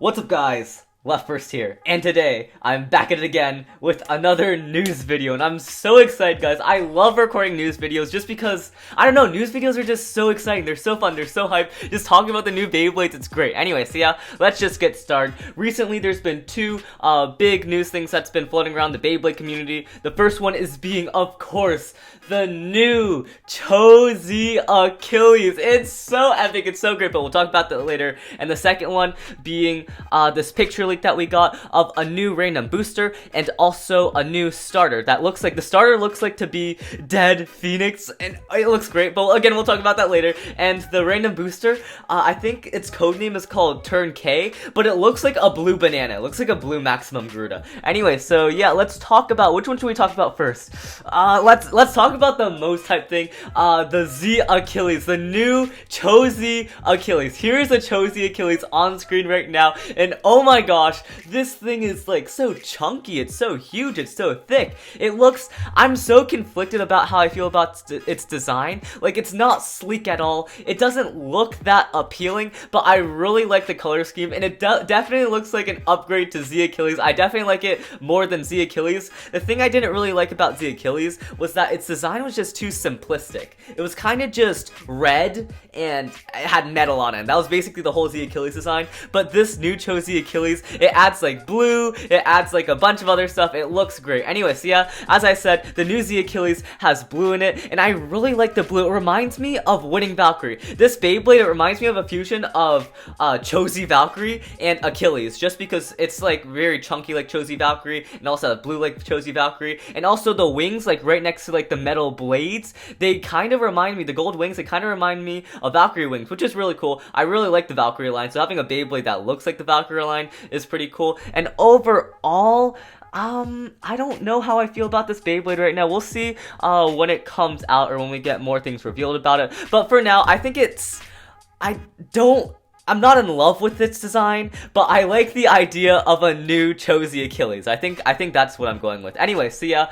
What's up guys? LeftBurst here, and today I'm back at it again with another news video, and I'm so excited guys. I love recording news videos just because, I don't know, news videos are just so exciting, they're so fun, they're so hype, just talking about the new Beyblades, it's great. Anyway, so yeah, let's just get started. Recently there's been two big news things that's been floating around the Beyblade community. The first one is being, of course, the new Z Achilles. It's so epic, it's so great, but we'll talk about that later. And the second one being this picture leak that we got of a new random booster and also a new starter that looks like, the starter looks like to be Dead Phoenix, and it looks great, but again, we'll talk about that later. And the random booster, I think its codename is called Turn K, but it looks like a blue banana. It looks like a blue Maximum Gruda. Anyway, so yeah, let's talk about, which one should we talk about first? Let's talk about the most hype thing, the Z Achilles, the new Z Achilles. Here's the Z Achilles on screen right now, and oh my gosh, this thing is like so chunky, it's so huge, it's so thick. It looks, I'm so conflicted about how I feel about its design. Like, it's not sleek at all, it doesn't look that appealing, but I really like the color scheme, and it definitely looks like an upgrade to Z Achilles. I definitely like it more than Z Achilles. The thing I didn't really like about Z Achilles was that its design was just too simplistic. It was kind of just red and it had metal on it. That was basically the whole Z Achilles design. But this new Z Achilles, it adds like blue, it adds like a bunch of other stuff. It looks great. Anyway, so yeah, as I said, the new Z Achilles has blue in it, and I really like the blue. It reminds me of Winning Valkyrie. This Beyblade, it reminds me of a fusion of Z Valkyrie and Achilles, just because it's like very chunky like Z Valkyrie, and also blue like Z Valkyrie, and also the wings like right next to like the metal blades, they kind of remind me, the gold wings, they kind of remind me of Valkyrie wings, which is really cool. I really like the Valkyrie line, so having a Beyblade that looks like the Valkyrie line is pretty cool. And overall, I don't know how I feel about this Beyblade right now. We'll see when it comes out or when we get more things revealed about it. But for now, I think it's, I'm not in love with its design, but I like the idea of a new Z Achilles. I think that's what I'm going with. Anyway, so yeah,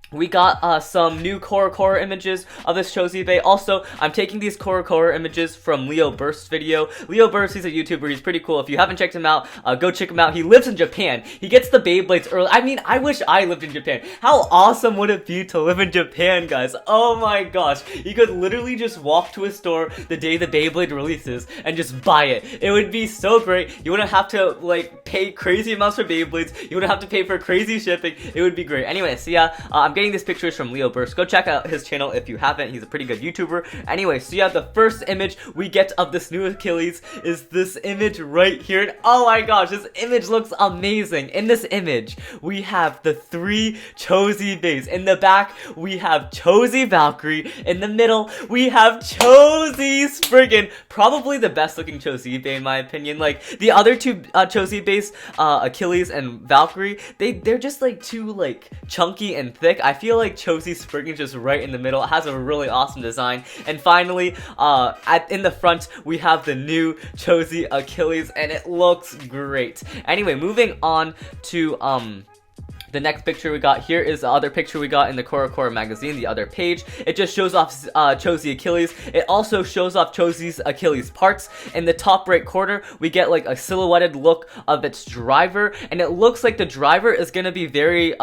we got some new Core images of this Z Bay. Also, I'm taking these Core images from LeftBurst's video. LeftBurst, he's a YouTuber, he's pretty cool. If you haven't checked him out, go check him out. He lives in Japan. He gets the Beyblades early. I mean, I wish I lived in Japan. How awesome would it be to live in Japan, guys? Oh my gosh. You could literally just walk to a store the day the Beyblade releases and just buy it. It would be so great. You wouldn't have to, like, pay crazy amounts for Beyblades. You wouldn't have to pay for crazy shipping. It would be great. Anyway, so yeah, I'm getting these pictures from LeftBurst. Go check out his channel if you haven't. He's a pretty good YouTuber. Anyway, so yeah, the first image we get of this new Achilles is this image right here. And oh my gosh, this image looks amazing. In this image, we have the three Z Bays. In the back, we have Z Valkyrie. In the middle, we have Z Spriggan. Probably the best looking Z Bay in my opinion. Like, the other two Z Bays, Achilles and Valkyrie, they're just like too like chunky and thick. I feel like Z Spriggan just right in the middle. It has a really awesome design. And finally, in the front, we have the new Z Achilles, and it looks great. Anyway, moving on to the next picture we got here is the other picture we got in the Core magazine, the other page. It just shows off Z Achilles. It also shows off Z Achilles parts. In the top right corner, we get like a silhouetted look of its driver, and it looks like the driver is going to be very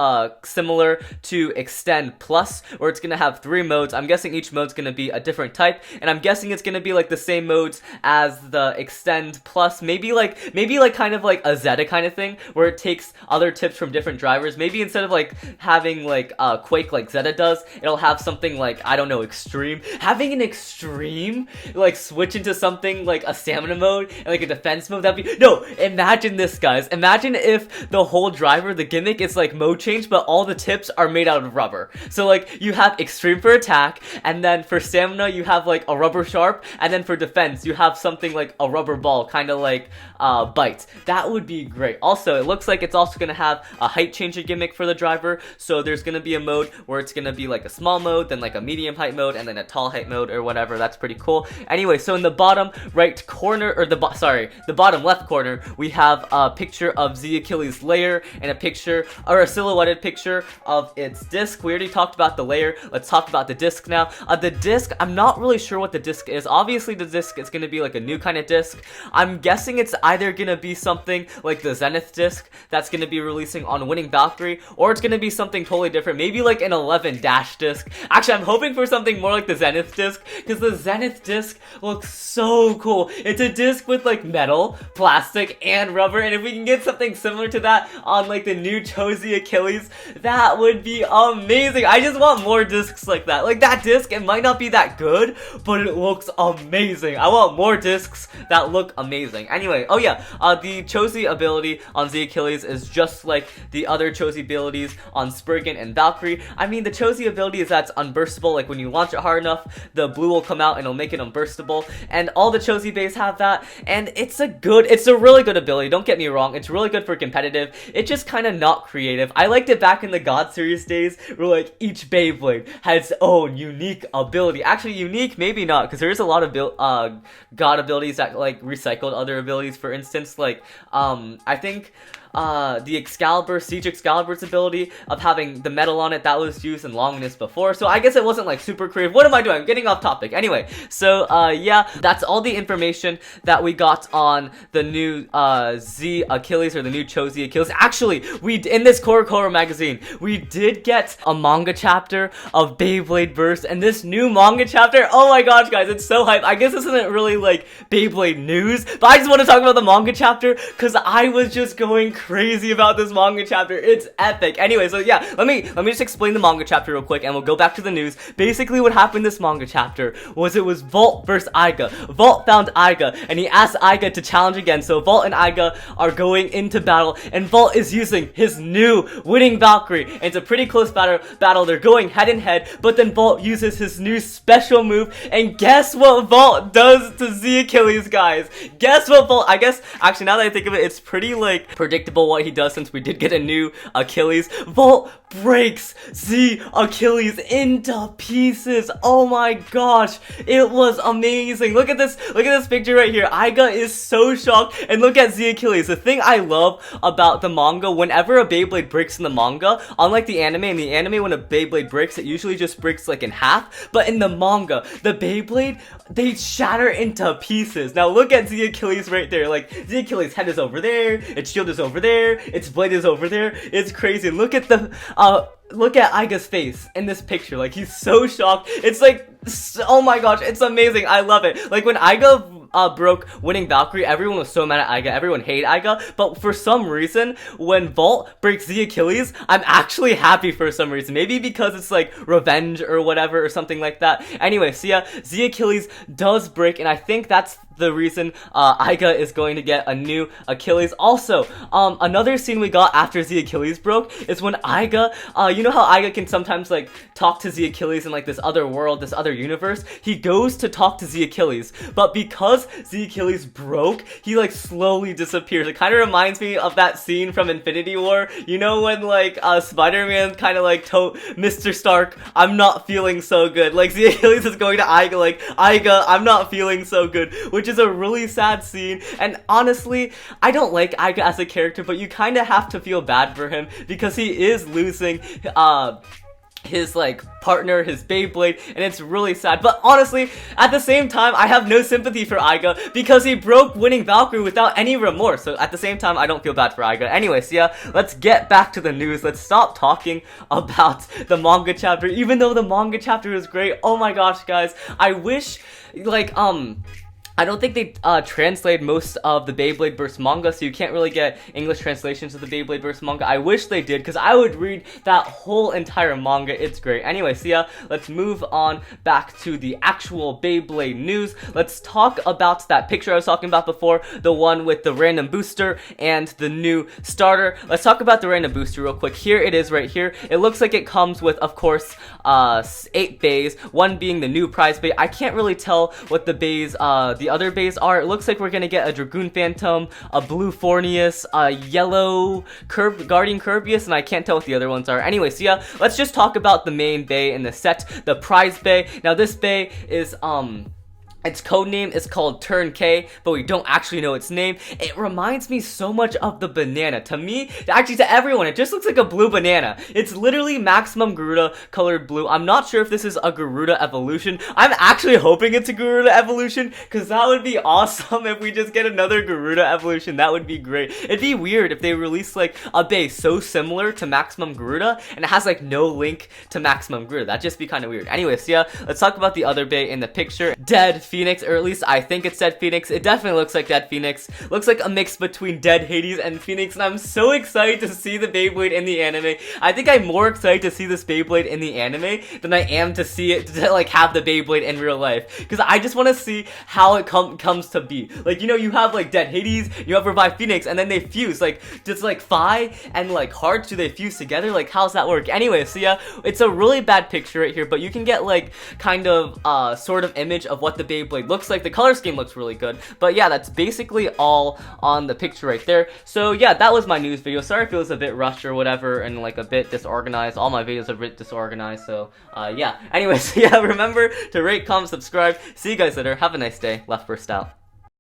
similar to Extend Plus, where it's going to have 3 modes. I'm guessing each mode's going to be a different type, and I'm guessing it's going to be like the same modes as the Extend Plus. Maybe like kind of like a Zeta kind of thing, where it takes other tips from different drivers. Maybe instead of like having like Quake like Zeta does, it'll have something like, I don't know, Extreme. Having an Extreme like switch into something like a stamina mode and like a defense mode, that'd be, no, imagine this guys. Imagine if the whole driver, the gimmick is like mode change, but all the tips are made out of rubber. So like you have Extreme for attack, and then for stamina you have like a rubber sharp, and then for defense you have something like a rubber ball, kind of like Bite. That would be great. Also, it looks like it's also gonna have a height change emoji gimmick for the driver. So there's gonna be a mode where it's gonna be like a small mode, then like a medium height mode, and then a tall height mode or whatever. That's pretty cool. Anyway, so in the bottom right corner, or the bottom left corner, we have a picture of Z Achilles' layer and a picture, or a silhouetted picture of its disc. We already talked about the layer. Let's talk about the disc now. The disc, I'm not really sure what the disc is. Obviously the disc is gonna be like a new kind of disc. I'm guessing it's either gonna be something like the Zenith disc that's gonna be releasing on Winning Valkyrie, or it's gonna be something totally different, maybe like an 11 dash disc. Actually, I'm hoping for something more like the Zenith disc, because the Zenith disc looks so cool. It's a disc with like metal, plastic, and rubber, and if we can get something similar to that on like the new Z Achilles, that would be amazing. I just want more discs like that. Like that disc, it might not be that good, but it looks amazing. I want more discs that look amazing. Anyway, oh yeah, the Chozi ability on Z Achilles is just like the other Chozi abilities on Spriggan and Valkyrie. I mean, the Chozi ability is that's unburstable. Like when you launch it hard enough, the blue will come out and it'll make it unburstable. And all the Chozi bays have that. And it's a really good ability. Don't get me wrong. It's really good for competitive. It's just kind of not creative. I liked it back in the God series days where like each Beyblade had its own unique ability. Actually, unique, maybe not, because there is a lot of God abilities that like recycled other abilities. For instance, like I think the Excalibur, Siege Excalibur's ability of having the metal on it, that was used in Longness before, so I guess it wasn't like super creative. What am I doing? I'm getting off topic. Anyway, so yeah, that's all the information that we got on the new Z Achilles, or the new Z Achilles. Actually, in this Core magazine, we did get a manga chapter of Beyblade Burst, and this new manga chapter, oh my gosh guys, it's so hype. I guess this isn't really like Beyblade news, but I just want to talk about the manga chapter because I was just going crazy about this manga chapter. It's epic. Anyway, so yeah, let me just explain the manga chapter real quick and we'll go back to the news. Basically what happened in this manga chapter was it was Volt versus Iga. Volt found Iga and he asked Iga to challenge again. So Volt and Iga are going into battle and Volt is using his new Winning Valkyrie. And it's a pretty close battle. They're going head in head, but then Volt uses his new special move, and guess what Volt does to Z Achilles, guys? Guess what Volt, I guess, actually now that I think of it, it's pretty like predictable what he does since we did get a new Achilles. Volt breaks Z Achilles into pieces. Oh my gosh, it was amazing. Look at this picture right here. Iga is so shocked, and look at Z Achilles. The thing I love about the manga, whenever a Beyblade breaks in the manga, unlike the anime, in the anime when a Beyblade breaks, it usually just breaks like in half, but in the manga, the Beyblade, they shatter into pieces. Now look at Z Achilles right there. Like Z Achilles' head is over there, its shield is over there, its blade is over there. It's crazy. Look at Iga's face in this picture. Like he's so shocked. It's like, oh my gosh, it's amazing. I love it. Like when Iga broke Winning Valkyrie, everyone was so mad at Iga, everyone hated Iga, but for some reason, when Volt breaks Z Achilles, I'm actually happy for some reason. Maybe because it's like revenge or whatever, or something like that. Anyway, so yeah, Z Achilles does break, and I think that's the reason Iga is going to get a new Achilles. Also, another scene we got after Z Achilles broke is when Iga, you know how Iga can sometimes like talk to Z Achilles in like this other world, this other universe? He goes to talk to Z Achilles, but because Z Achilles broke, he like slowly disappears. It kind of reminds me of that scene from Infinity War, you know, when like Spider-Man kind of like told Mr. Stark, I'm not feeling so good. Like Z Achilles is going to Iga like, Iga, I'm not feeling so good, which is a really sad scene. And honestly, I don't like Iga as a character, but you kind of have to feel bad for him because he is losing his like partner, his Beyblade, and it's really sad. But honestly, at the same time, I have no sympathy for Iga because he broke Winning Valkyrie without any remorse. So at the same time, I don't feel bad for Iga. Anyways, yeah, let's get back to the news. Let's stop talking about the manga chapter, even though the manga chapter is great. Oh my gosh, guys, I wish like I don't think they translate most of the Beyblade Burst manga, so you can't really get English translations of the Beyblade Burst manga. I wish they did, because I would read that whole entire manga. It's great. Anyway, so yeah, let's move on back to the actual Beyblade news. Let's talk about that picture I was talking about before, the one with the random booster and the new starter. Let's talk about the random booster real quick. Here it is right here. It looks like it comes with, of course, 8 bays, one being the new prize bay. I can't really tell what the bays, the the other bays are. It looks like we're gonna get a Dragoon Phantom, a Blue Fornius, a Yellow Guardian Kirbyus, and I can't tell what the other ones are. Anyway, so yeah, let's just talk about the main bay in the set, the prize bay. Now this bay is its code name is called Turn K, but we don't actually know its name. It reminds me so much of the banana. To me, actually to everyone, it just looks like a blue banana. It's literally Maximum Garuda colored blue. I'm not sure if this is a Garuda evolution. I'm actually hoping it's a Garuda evolution, because that would be awesome if we just get another Garuda evolution. That would be great. It'd be weird if they released like a base so similar to Maximum Garuda, and it has like no link to Maximum Garuda. That'd just be kind of weird. Anyway, so yeah, let's talk about the other bay in the picture. Dead Phoenix, or at least I think it's Dead Phoenix. It definitely looks like Dead Phoenix. Looks like a mix between Dead Hades and Phoenix, and I'm so excited to see the Beyblade in the anime. I think I'm more excited to see this Beyblade in the anime than I am to see it, to like have the Beyblade in real life, because I just want to see how it comes to be. Like, you know, you have like Dead Hades, you have Revive Phoenix, and then they fuse. Like, does like Phi and like Hearts, do they fuse together? Like, how's that work? Anyway, so yeah, it's a really bad picture right here, but you can get like kind of sort of image of what the Beyblade looks like. The color scheme looks really good, but yeah, that's basically all on the picture right there. So yeah, that was my news video. Sorry if it was a bit rushed or whatever and like a bit disorganized. All my videos are a bit disorganized, so yeah. Anyways, yeah, remember to rate, comment, subscribe. See you guys later. Have a nice day. LeftBurst out.